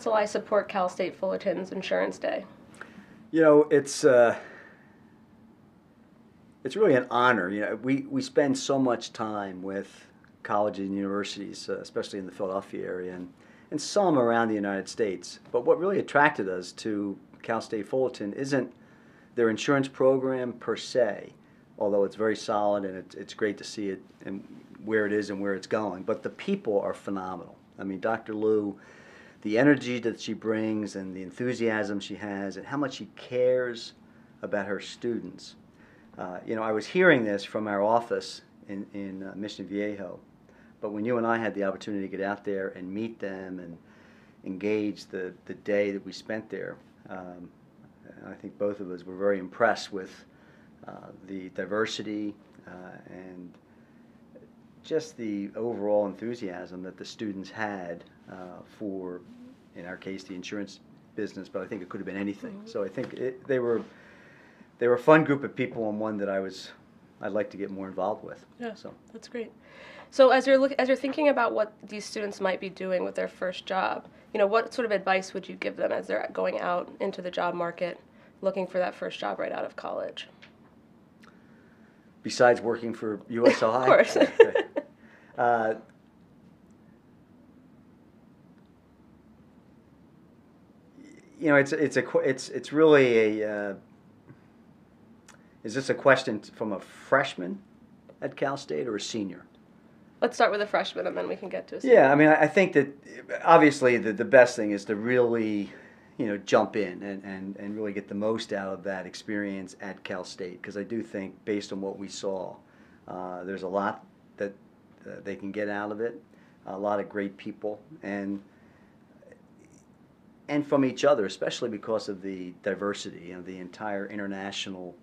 USLI support Cal State Fullerton's Insurance Day? You know, it's really an honor. You know, we spend so much time with colleges and universities, especially in the Philadelphia area, and some around the United States. But what really attracted us to Cal State Fullerton isn't their insurance program per se, although it's very solid and it's great to see it and where it is and where it's going. But the people are phenomenal. I mean, Dr. Lou, the energy that she brings and the enthusiasm she has and how much she cares about her students. You know, I was hearing this from our office in Mission Viejo, but when you and I had the opportunity to get out there and meet them and engage the day that we spent there, I think both of us were very impressed with the diversity and just the overall enthusiasm that the students had for, in our case, the insurance business, but I think it could have been anything. Mm-hmm. So I think they were a fun group of people and one that I'd like to get more involved with. Yeah, so that's great. So as you're thinking about what these students might be doing with their first job, you know, what sort of advice would you give them as they're going out into the job market, looking for that first job right out of college? Besides working for USLI? Of course. You know, it's really a. Is this a question from a freshman at Cal State or a senior? Let's start with a freshman and then we can get to a senior. Yeah, I mean, I think that obviously the best thing is to really, you know, jump in and really get the most out of that experience at Cal State, because I do think, based on what we saw, there's a lot that they can get out of it, a lot of great people, and from each other, especially because of the diversity, you know, the entire international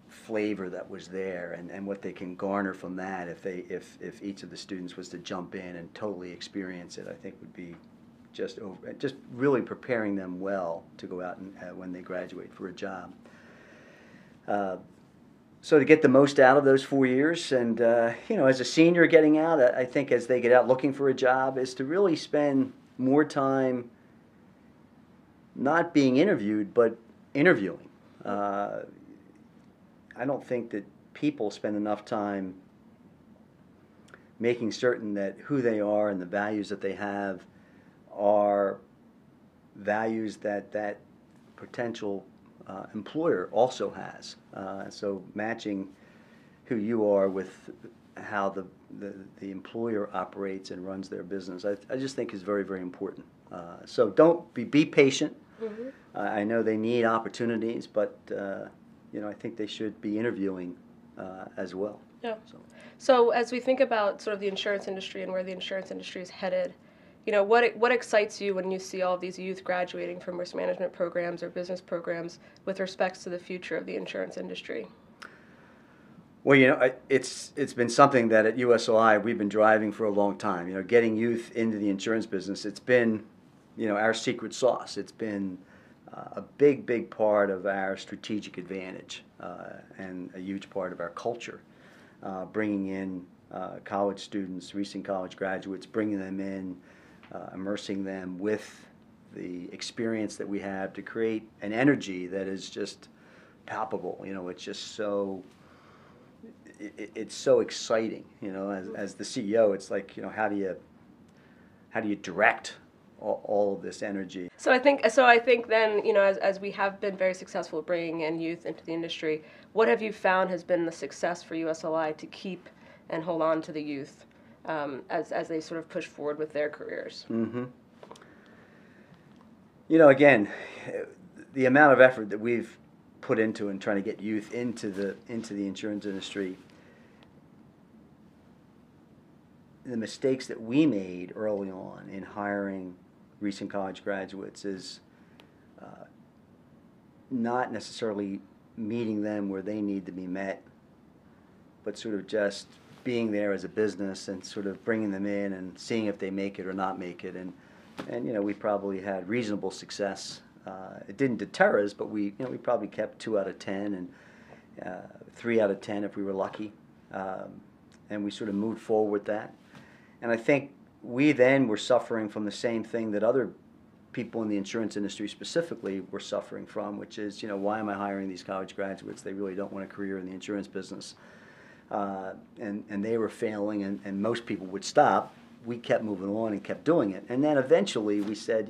flavor that was there, and what they can garner from that if each of the students was to jump in and totally experience it, I think would be just really preparing them well to go out and when they graduate for a job. So to get the most out of those 4 years, and you know, as a senior getting out, I think as they get out looking for a job, is to really spend more time not being interviewed, but interviewing. I don't think that people spend enough time making certain that who they are and the values that they have are values that potential employer also has. So matching who you are with how the employer operates and runs their business, I just think is very, very important. So don't be patient. Mm-hmm. I know they need opportunities, but you know, I think they should be interviewing as well. Yeah. So as we think about sort of the insurance industry and where the insurance industry is headed, you know, what excites you when you see all of these youth graduating from risk management programs or business programs with respects to the future of the insurance industry? Well, you know, it's been something that at USLI we've been driving for a long time. You know, getting youth into the insurance business, it's been, you know, our secret sauce. It's been a big part of our strategic advantage and a huge part of our culture. Bringing in college students, recent college graduates, bringing them in, immersing them with the experience that we have to create an energy that is just palpable. You know, it's just so. It's so exciting. You know, as the CEO, it's like, you know, how do you direct all of this energy? So I think then, you know, as we have been very successful at bringing in youth into the industry, what have you found has been the success for USLI to keep and hold on to the youth as they sort of push forward with their careers? Mm-hmm. You know, again, the amount of effort that we've put into and trying to get youth into the insurance industry, the mistakes that we made early on in hiring recent college graduates is not necessarily meeting them where they need to be met, but sort of just being there as a business and sort of bringing them in and seeing if they make it or not make it. And you know, we probably had reasonable success. It didn't deter us, but we probably kept 2 out of 10 and 3 out of 10 if we were lucky. And we sort of moved forward with that. And I think we then were suffering from the same thing that other people in the insurance industry specifically were suffering from, which is, why am I hiring these college graduates? They really don't want a career in the insurance business. And they were failing, and most people would stop. We kept moving on and kept doing it. And then eventually we said,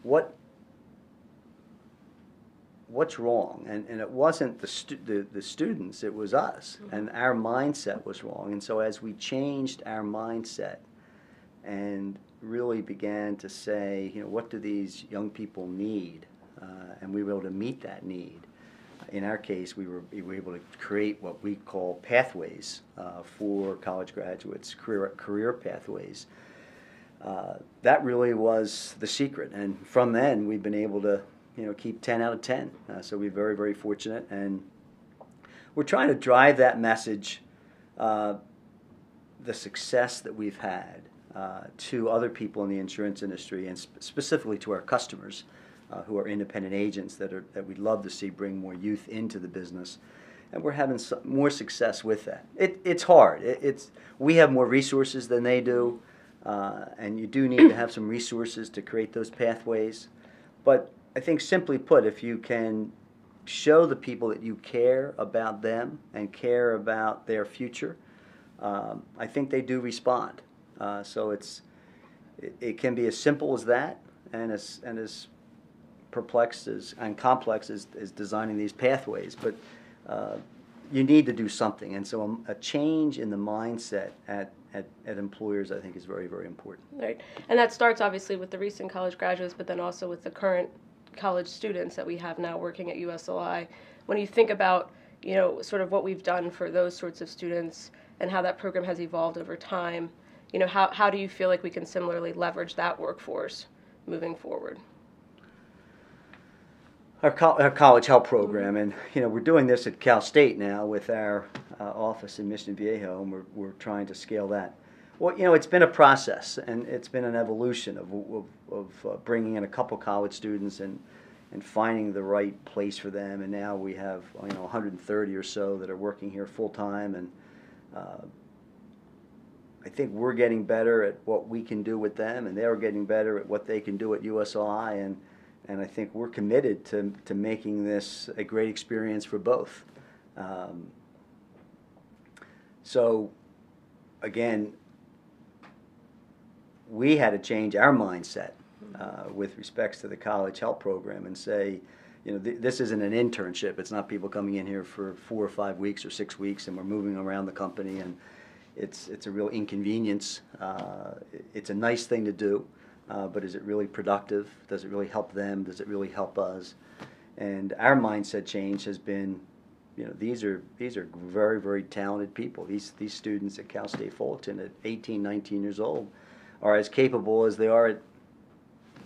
what's wrong? And it wasn't the students, it was us. And our mindset was wrong. And so as we changed our mindset and really began to say, what do these young people need? And we were able to meet that need. In our case, we were able to create what we call pathways for college graduates, career pathways. That really was the secret. And from then, we've been able to keep 10 out of 10. So we're very, very fortunate. And we're trying to drive that message, the success that we've had, to other people in the insurance industry, and specifically to our customers, who are independent agents that we'd love to see bring more youth into the business. And we're having more success with that. It's hard. We have more resources than they do, and you do need to have some resources to create those pathways. But I think, simply put, if you can show the people that you care about them and care about their future, I think they do respond. So it can be as simple as that, and as perplexed and complex as designing these pathways. But you need to do something, and so a change in the mindset at employers, I think, is very, very important. Right, and that starts obviously with the recent college graduates, but then also with the current college students that we have now working at USLI. When you think about, sort of what we've done for those sorts of students and how that program has evolved over time, how do you feel like we can similarly leverage that workforce moving forward? Our college help program, and we're doing this at Cal State now with our office in Mission Viejo, and we're trying to scale that. Well, it's been a process, and it's been an evolution of bringing in a couple college students and finding the right place for them. And now we have 130 or so that are working here full time, and I think we're getting better at what we can do with them, and they're getting better at what they can do at USLI, and I think we're committed to making this a great experience for both. So, again, we had to change our mindset with respects to the college help program and say, this isn't an internship. It's not people coming in here for 4 or 5 weeks or 6 weeks and we're moving around the company, and it's a real inconvenience. It's a nice thing to do, but is it really productive? Does it really help them? Does it really help us? And our mindset change has been, these are very, very talented people. These students at Cal State Fullerton at 18, 19 years old are as capable as they are at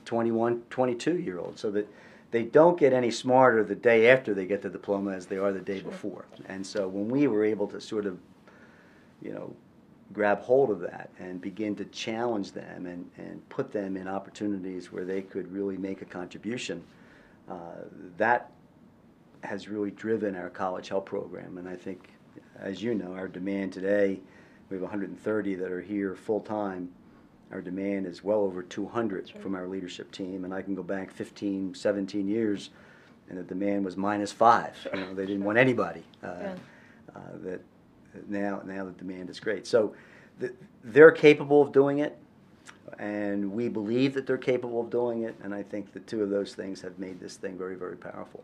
21, 22-year-olds, so that they don't get any smarter the day after they get the diploma as they are the day before. And so when we were able to sort of, grab hold of that and begin to challenge them and put them in opportunities where they could really make a contribution, that has really driven our college help program. And I think, as you know, our demand today, we have 130 that are here full-time. Our demand is well over 200 from our leadership team, and I can go back 15, 17 years, and the demand was -5. They didn't want anybody. That now the demand is great. So they're capable of doing it, and we believe that they're capable of doing it, and I think the two of those things have made this thing very, very powerful.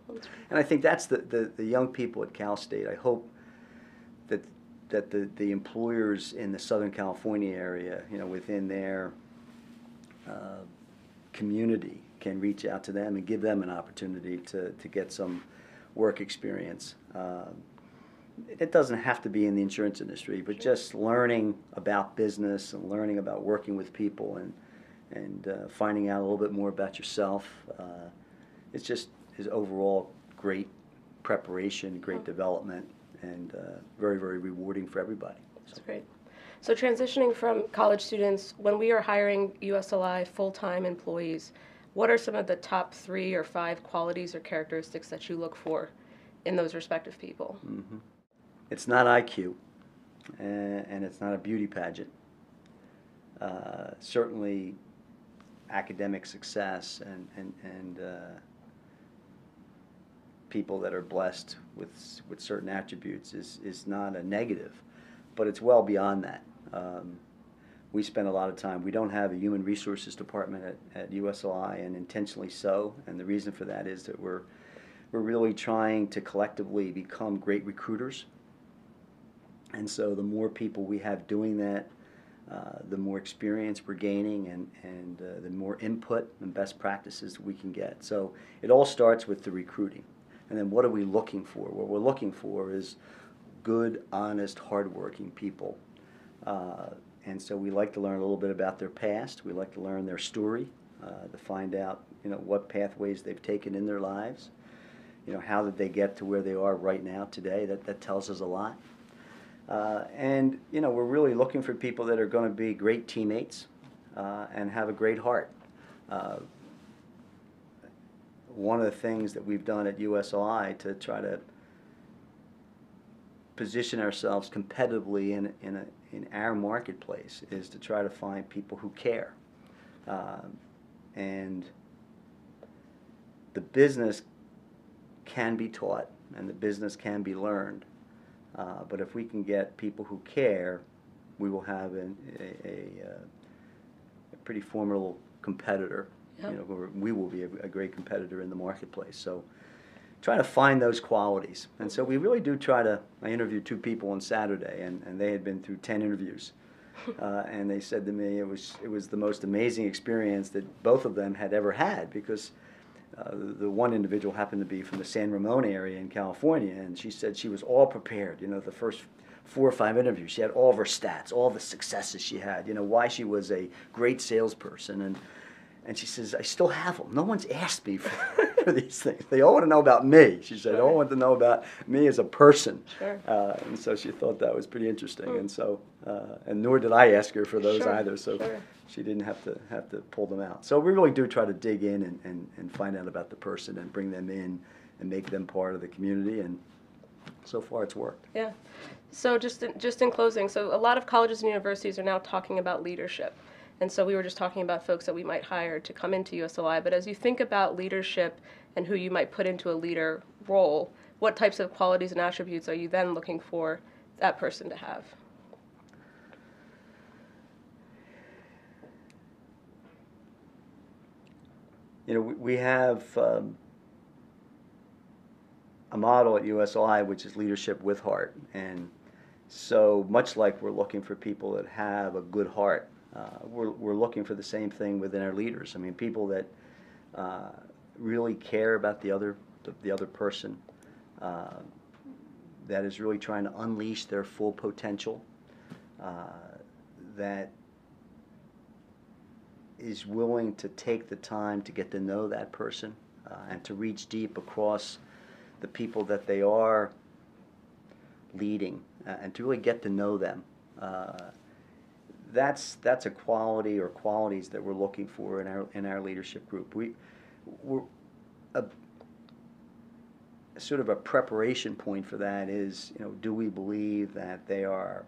And I think that's the young people at Cal State. I hope that the employers in the Southern California area, within their community, can reach out to them and give them an opportunity to get some work experience. It doesn't have to be in the insurance industry, but just learning about business and learning about working with people and finding out a little bit more about yourself. It's just is overall great preparation, great development, and very, very rewarding for everybody. That's great. So transitioning from college students, when we are hiring USLI full-time employees, what are some of the top 3 or 5 qualities or characteristics that you look for in those respective people? Mm-hmm. It's not IQ, and it's not a beauty pageant. certainly academic success and people that are blessed with certain attributes is not a negative, but it's well beyond that. We spend a lot of time. We don't have a human resources department at USLI, and intentionally so. And the reason for that is that we're really trying to collectively become great recruiters. And so the more people we have doing that, the more experience we're gaining, and the more input and best practices we can get. So it all starts with the recruiting. And then what are we looking for? What we're looking for is good, honest, hardworking people. And so we like to learn a little bit about their past. We like to learn their story, to find out, what pathways they've taken in their lives. How did they get to where they are right now today? That tells us a lot. And we're really looking for people that are going to be great teammates and have a great heart. One of the things that we've done at USLI to try to position ourselves competitively in our marketplace is to try to find people who care. And the business can be taught and the business can be learned. But if we can get people who care, we will have a pretty formidable competitor. Yep. We will be a great competitor in the marketplace. So try to find those qualities. And so we really do try to. I interviewed 2 people on Saturday, and they had been through 10 interviews. And they said to me it was the most amazing experience that both of them had ever had, because the one individual happened to be from the San Ramon area in California, and she said she was all prepared. The first 4 or 5 interviews, she had all of her stats, all the successes she had, why she was a great salesperson, and she says, I still have them. No one's asked me for these things. They all want to know about me. She said, They all want to know about me as a person. Sure. And so she thought that was pretty interesting. And so, and nor did I ask her for those Sure. either. So Sure. she didn't have to pull them out. So we really do try to dig in and find out about the person and bring them in and make them part of the community. And so far it's worked. Yeah. So just in closing, so a lot of colleges and universities are now talking about leadership. And so we were just talking about folks that we might hire to come into USLI. But as you think about leadership and who you might put into a leader role, what types of qualities and attributes are you then looking for that person to have? We have a model at USLI which is leadership with heart. And so much like we're looking for people that have a good heart, we're looking for the same thing within our leaders. I mean, people that really care about the other person, that is really trying to unleash their full potential, that is willing to take the time to get to know that person and to reach deep across the people that they are leading and to really get to know them. That's a quality or qualities that we're looking for in our leadership group. We're sort of a preparation point for that is, do we believe that they are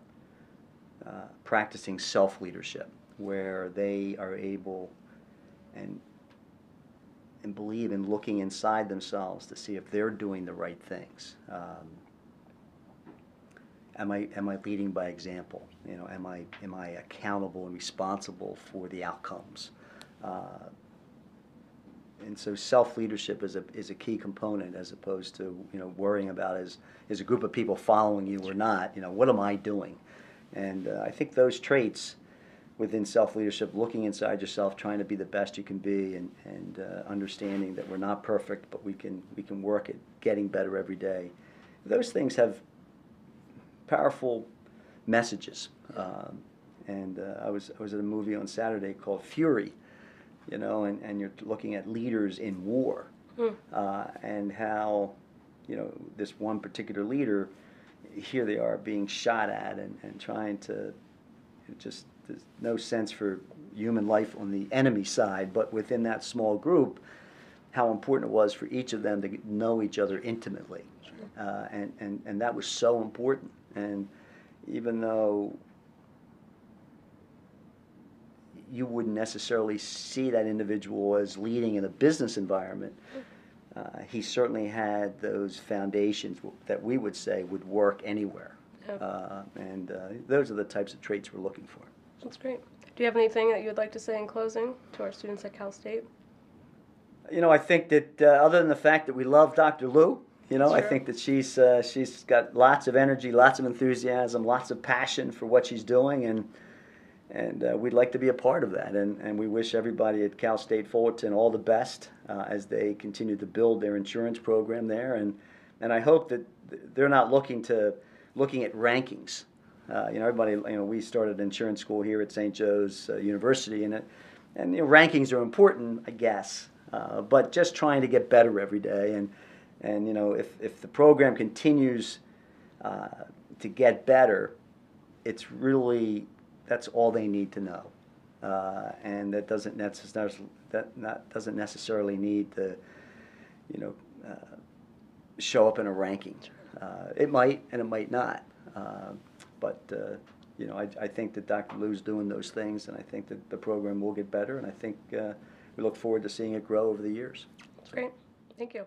practicing self-leadership, where they are able and believe in looking inside themselves to see if they're doing the right things. Am I leading by example? Am I accountable and responsible for the outcomes? And so self-leadership is a key component, as opposed to worrying about is a group of people following you or not. What am I doing? And I think those traits within self-leadership, looking inside yourself, trying to be the best you can be, and understanding that we're not perfect, but we can work at getting better every day. Those things have powerful messages. And I was at a movie on Saturday called Fury, and you're looking at leaders in war, and how, this one particular leader, here they are being shot at and trying to, just there's no sense for human life on the enemy side, but within that small group, how important it was for each of them to know each other intimately. Sure. And that was so important. And even though you wouldn't necessarily see that individual as leading in a business environment. He certainly had those foundations that we would say would work anywhere. Yep. And those are the types of traits we're looking for. That's great. Do you have anything that you would like to say in closing to our students at Cal State? You know, I think that other than the fact that we love Dr. Lou, you know, I think that she's got lots of energy, lots of enthusiasm, lots of passion for what she's doing, and we'd like to be a part of that. And we wish everybody at Cal State Fullerton all the best as they continue to build their insurance program there. And I hope that they're not looking at rankings. You know, everybody, you know, we started insurance school here at St. Joe's University, and you know, rankings are important, I guess, but just trying to get better every day. And you know, if the program continues to get better, it's really, that's all they need to know, and that doesn't necessarily need to, you know, show up in a ranking. It might and it might not, but you know, I think that Dr. Lou's doing those things, and I think that the program will get better, and I think we look forward to seeing it grow over the years. That's great. Thank you.